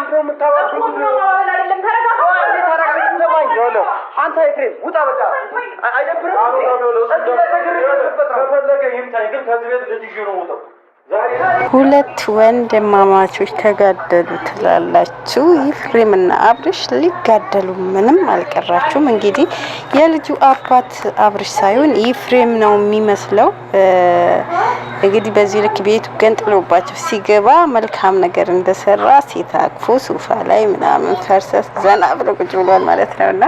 ምንድን ነው የምታወራው? አንተ ኤፍሬም ውጣ በቃ አይደብርም? ከፈለገ ይምታኝ፣ ግን ከዚህ ቤት ልጅ ይዤ ነው የምወጣው። ሁለት ወንድማማቾች ተጋደሉ ትላላችሁ። ኤፍሬም እና አብርሽ ሊጋደሉ ምንም አልቀራችሁም። እንግዲህ የልጁ አባት አብርሽ ሳይሆን ኤፍሬም ነው የሚመስለው። እንግዲህ በዚህ ልክ ቤቱ ገንጥሎባቸው ሲገባ መልካም ነገር እንደሰራ ሴት አቅፎ ሶፋ ላይ ምናምን ፈርሰስ ዘና ብሎ ቁጭ ብሏል ማለት ነውና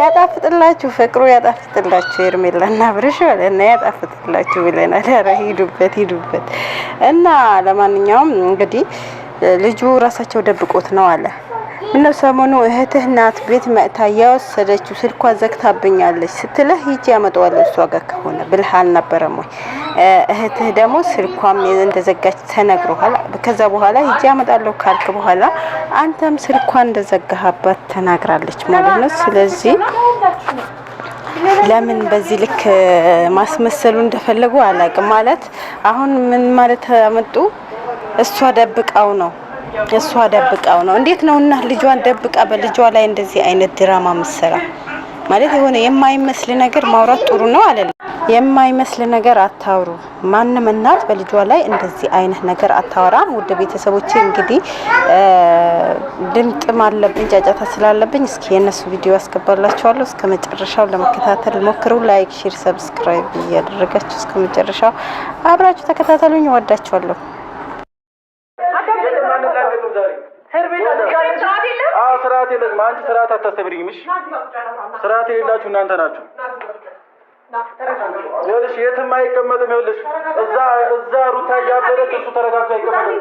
ያጣፍጥላችሁ፣ ፍቅሩ ያጣፍጥላችሁ። ሄርሜላና አብርሽ ወለና ያጣፍጥላችሁ ብለናል። ኧረ ሂዱበት ሂዱበት። እና ለማንኛውም እንግዲህ ልጁ ራሳቸው ደብቆት ነው አለ። ምነው ሰሞኑ እህትህ ናት ቤት መጥታ ያወሰደችው ስልኳ ዘግታብኛለች ስትልህ ሂጂ ያመጣዋለሁ እሷ ጋር ከሆነ ብልህ አልነበረም ወይ? እህትህ ደግሞ ስልኳም እንደዘጋች ተነግሮሃል። ከዛ በኋላ ሂጂ ያመጣለሁ ካልክ በኋላ አንተም ስልኳ እንደዘጋህባት ተናግራለች ማለት ነው። ስለዚህ ለምን በዚህ ልክ ማስመሰሉ እንደፈለጉ አላውቅም። ማለት አሁን ምን ማለት አመጡ? እሷ ደብቃው ነው እንዴት ነው እና ልጇን ደብቃ በልጇ ላይ እንደዚህ አይነት ድራማ መስራ ማለት የሆነ የማይመስል ነገር ማውራት ጥሩ ነው አይደለም? የማይመስል ነገር አታውሩ። ማንም እናት በልጇ ላይ እንደዚህ አይነት ነገር አታወራም። ውድ ቤተሰቦቼ እንግዲህ ድምጥም አለብኝ ጫጫታ ስላለብኝ እስኪ የነሱ ቪዲዮ አስገባላችኋለሁ። እስከ መጨረሻው ለመከታተል ሞክሩ። ላይክ፣ ሼር፣ ሰብስክራይብ እያደረጋችሁ እስከ መጨረሻው አብራችሁ ተከታተሉኝ። ወዳችኋለሁ። ስርዓት የለኝም። አንቺ ስርዓት አታስተምሪኝም። እሺ ስርዓት የሌላችሁ እናንተ ናችሁ። ይኸውልሽ የትም አይቀመጥም። ይኸውልሽ እዛ ሩታ እያበደች እሱ ተረጋግቶ አይቀመጥም።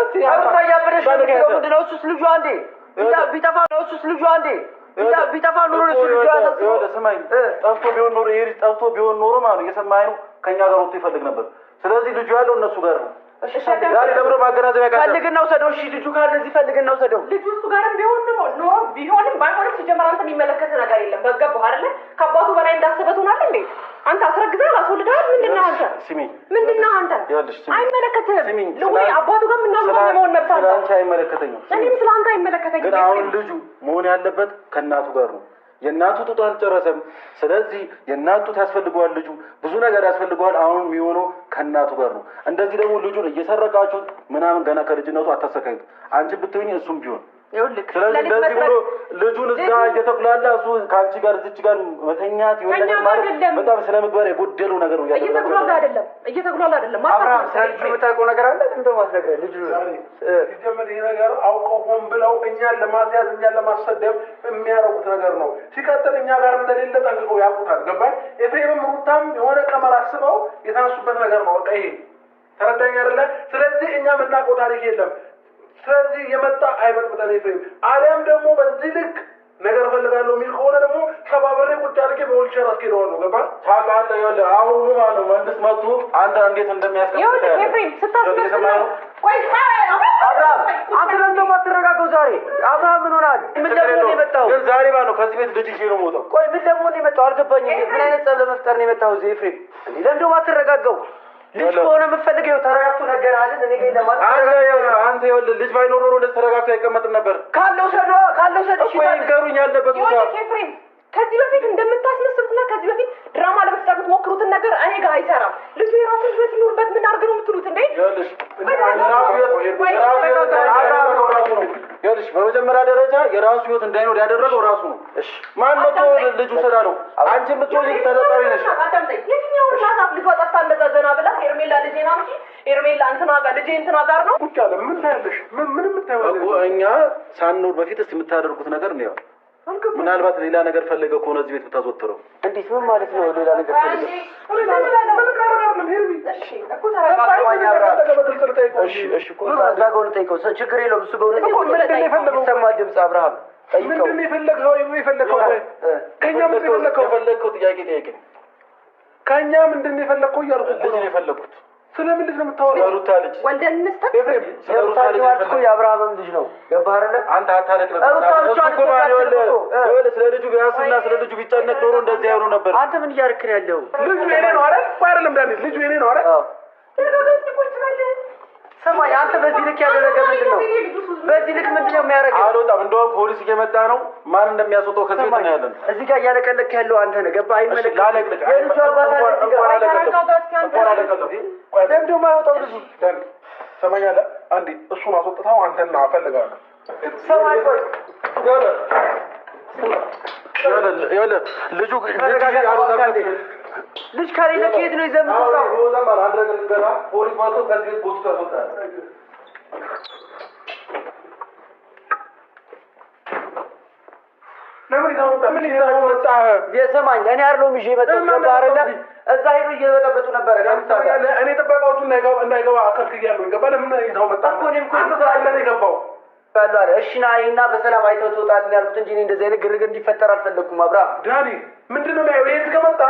እስቲ ሩታ እያበደች ምንድን ነው? እሱስ ልጇ አንዴ ቢጠፋ ነው። እሱስ ልጇ አንዴ ቢጠፋ ኑሮ እሱ ልጇ ይኸውልህ ስማኝ፣ ጠፍቶ ቢሆን ኖሮ ይሄ ጠፍቶ ቢሆን ኖሮ ማለት እየሰማኸኝ ነው ከእኛ ጋር ወጥቶ ይፈልግ ነበር። ስለዚህ ልጁ ያለው እነሱ ጋር ነው። ዛሬ ደብሮ ማገናዘቢያ ጋር ፈልግና ውሰደው። እሺ ልጁ ካለ እዚህ ፈልግና ውሰደው። ልጁ እሱ ጋርም ቢሆንም ባይሆንም ሲጀመር አንተ የሚመለከት ነገር የለም። በገባህ አይደለ? ከአባቱ በላይ እንዳሰበት ሆናል እንዴ? አንተ አስረግዘህ አስወልደሃል። ምንድነው አንተ? ምንድነው አንተ? አይመለከትህም። ለምን አባቱ ጋር ምናምን መሆን መብት አለ። አንተ አይመለከተኝም። እኔም ስለ አንተ አይመለከተኝም። ግን አሁን ልጁ መሆን ያለበት ከእናቱ ጋር ነው። የእናቱ ጡት አልጨረሰም። ስለዚህ የእናቱ ጡት ያስፈልገዋል። ልጁ ብዙ ነገር ያስፈልገዋል። አሁን የሚሆነው ከእናቱ ጋር ነው። እንደዚህ ደግሞ ልጁን እየሰረቃችሁት ምናምን ገና ከልጅነቱ አታሰቃዩት። አንቺ ብትሆኚ እሱም ቢሆን ስለዚህ እንደዚህ ብሎ ልጁን እዛ እየተኩላላ እሱ ከአንቺ ጋር እዚች ጋር መተኛት ይሆን ነገር ማለት በጣም ስለ ምግባር የጎደለው ነገር ነው። እየተኩላላ አይደለም። አብርሃም ስለልጁ የምታውቀው ነገር አለ? እንደው ማስነገር ልጁ ሲጀመር ይሄ ነገር አውቀው ሆን ብለው እኛን ለማስያዝ እኛን ለማሰደብ የሚያረጉት ነገር ነው። ሲቀጥል እኛ ጋር እንደሌለ ጠንቅቀው ያውቁታል። ገባኝ? ኤፍሬምም ሩታም የሆነ ቀመር አስበው የተነሱበት ነገር ነው። በቃ ይሄ ተረዳኝ አይደለ? ስለዚህ እኛ የምናውቀው ታሪክ የለም። ስለዚህ የመጣ አይበጥብጠን ኤፍሬም። አሊያም ደግሞ በዚህ ልክ ነገር ፈልጋለሁ የሚል ከሆነ ደግሞ ከባበሬ ቁጭ አድርጌ በወልቸር አስኬደዋለሁ። ገባ? ታውቃለህ? ይኸውልህ አሁን ማለት ነው መንግስት መጥቶ አንተ እንዴት እንደሚያስቀምጥ ኤፍሬም ስታስመስል ነው። ቆይ አብርሃም አንተ ለምን ማትረጋገው? ዛሬ አብርሃም ምን ሆናል? ምን ደግሞ ነው የመጣው? ግን ዛሬ ነው ከዚህ ቤት ልጅ ይዤ ነው የምወጣው። ቆይ ምን ደግሞ ነው የመጣው? አልገባኝም። ምን አይነት ጸብ ለመፍጠር ነው የመጣው እዚህ ኤፍሬም? እንዴ ለምን ማትረጋገው? ልጅ ከሆነ የምትፈልገው ተረጋግቶ ነገር አይደል? እኔ ግን አንተ ይኸውልህ ልጅ ባይኖር ኖሮ እንደዚህ ተረጋግቶ አይቀመጥም ነበር። ካለው ሰዶ እሺ ይንገሩኝ ያለበት ቦታ ኤፍሬም። ከዚህ በፊት እንደምታስመስሉትና ከዚህ በፊት ድራማ ለመፍጠር የምትሞክሩትን ነገር እኔ ጋር አይሰራም። ልጁ የራሱ ህይወት ይኖርበት ምን አድርገህ ነው የምትሉት እንዴ? ይኸውልሽ በመጀመሪያ ደረጃ የራሱ ህይወት እንዳይኖር ያደረገው ራሱ ነው። እሺ ማን መጥቶ ልጁ ስላለው አንቺ የምትወጪ ተጠጣሪ ነሽ። የትኛው እናት ልጇ ጠፍታ እንደዛ ዘና ብላ ሄርሜላ ልጄ ነው እንጂ ሄርሜላ እንትና ጋር ልጄ እንትና ጋር ነው ቁጭ አለ። ምን ታያለሽ? ምን የምታየው እኮ እኛ ሳንኖር በፊት እስኪ የምታደርጉት ነገር ነው። ምናልባት ሌላ ነገር ፈልገው ከሆነ እዚህ ቤት ብታዘወትረው እንዴት? ምን ማለት ነው ሌላ ነገር ፈልገው? እሺ እኮ ዛጎን ጠይቀው ችግር የለውም። እሱ በእውነት ይሰማል ድምፅ። አብርሃም ጠይቀው ምንድን ነው የፈለገው? ከእኛ ምንድን ነው የፈለገው? ጥያቄ ከእኛ ምንድን ነው የፈለገው እያልኩ እኮ ነው የፈለኩት። ስለምን ልጅ ነው የምታወራው? ሩታ ልጅ ወንደንስ ኤፍሬም ሩታ ልጅ እኮ የአብርሃም ልጅ ነው። ገባህ አይደለ? አንተ አታለቅም። ሩታ እኮ ማለት ወለ ስለ ልጁ ቢያስና ስለ ልጁ ቢጨነቅ ኖሮ እንደዚህ አይሆን ነበር። አንተ ምን እያደረክ ነው ያለው? ልጁ የኔ ነው አይደል? አይደለም ዳንኤል ልጁ የኔ ነው አይደል? ሰማኝ አንተ በዚህ ልክ ያደረገ ምንድን ነው? በዚህ ልክ ምንድን ነው የሚያደርገው? አልወጣም። እንደውም ፖሊስ እየመጣ ነው። ማን እንደሚያስወጣው ከዚህ ቤት ነው ያለን። እዚህ ጋር እያለቀለክ ያለው አንተ ነህ። ገባህ? አይመለከትም። ላለቅልቅ የልጁ አባት አለ እዚህ ጋር ደምዶ ማይወጣው ልጁ ሰማኛለህ። አንዴ እሱን አስወጥተው አንተና እፈልጋለሁ። ሰማኝ ቆይ ልጁ ልጅ ከሌለ ከየት ነው ይዘህ የምትወጣው? ፖሊስ መጥቶ ከዚህ ቤት ጎትቶ ያስወጣል። የሰማኝ እኔ አይደለሁም ይዤ የመጣሁት አይደለ? እዛ ሄዶ እየበጠበጡ ነበረ። እኔ ጥበቃዎቹ እንዳይገባ አከልክያለሁ። ገባ ለምን ይዘው መጣ እኮ እኔም እኮ ስላለ የገባው ያሉ አለ። እሺ ና እና በሰላም አይተው ትወጣለህ ያልኩት እንጂ እኔ እንደዚህ አይነት ግርግር እንዲፈጠር አልፈለኩም። አብርሃም ዳኒ ምንድን ነው የሚያየው? ይሄ እስከመጣ